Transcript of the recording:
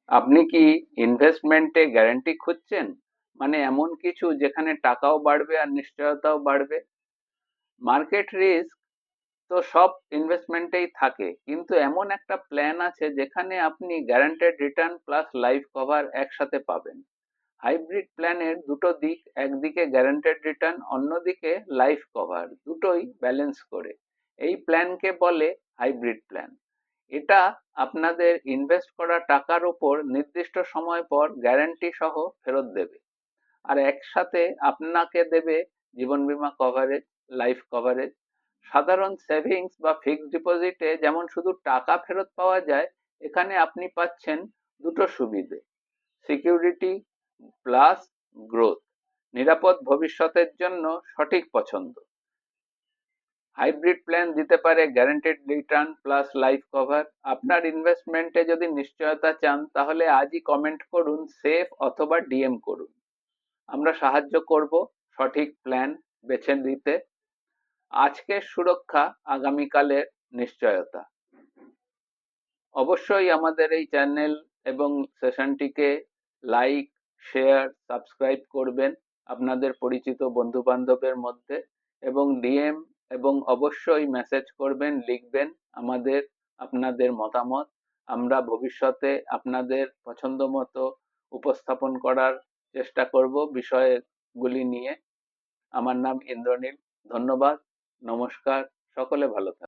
আপনি কি ইনভেস্টমেন্টে গ্যারান্টি খুঁজছেন? মানে এমন কিছু যেখানে টাকাও বাড়বে আর নিশ্চয়তাও বাড়বে। মার্কেট রিস্ক তো সব ইনভেস্টমেন্টেই থাকে, কিন্তু এমন একটা প্ল্যান আছে যেখানে আপনি guaranteed return plus life cover একসাথে পাবেন। হাইব্রিড প্ল্যানের দুটো দিক, একদিকে গ্যারান্টেড রিটার্ন, অন্যদিকে লাইফ কভার, দুটোই ব্যালেন্স করে এই প্ল্যানকে বলে হাইব্রিড প্ল্যান। এটা আপনাদের ইনভেস্ট করা টাকার উপর নির্দিষ্ট সময় পর গ্যারান্টি সহ ফেরত দেবে, আর একসাথে আপনাকে দেবে জীবন বীমা কভারেজ, লাইফ কভারেজ। সাধারণ সেভিংস বা ফিক্সড ডিপোজিটে যেমন শুধু টাকা ফেরত পাওয়া যায়, এখানে আপনি পাচ্ছেন দুটো সুবিধে: সিকিউরিটি প্লাস গ্রোথ, নিরাপদ ভবিষ্যতের জন্য সঠিক পছন্দ। হাইব্রিড প্ল্যান দিতে পারে guaranteed return plus life cover. আপনার ইনভেস্টমেন্টে যদি নিশ্চয়তা চান, তাহলে আজই কমেন্ট করুন সেফ অথবা ডিএম করুন। আমরা সাহায্য করব সঠিক প্ল্যান বেছে নিতে। আজকের সুরক্ষা, আগামীকালের নিশ্চয়তা। অবশ্যই আমাদের এই চ্যানেল এবং সেশনটিকে লাইক, শেয়ার, সাবস্ক্রাইব করবেন আপনাদের পরিচিত বন্ধু বান্ধবের মধ্যে, এবং ডিএম এবং অবশ্যই মেসেজ করবেন, লিখবেন আমাদের আপনাদের মতামত। আমরা ভবিষ্যতে আপনাদের পছন্দ মতো উপস্থাপন করার চেষ্টা করব বিষয়গুলি নিয়ে। আমার নাম ইন্দ্রনীল। ধন্যবাদ। নমস্কার। সকলে ভালো থাকুন।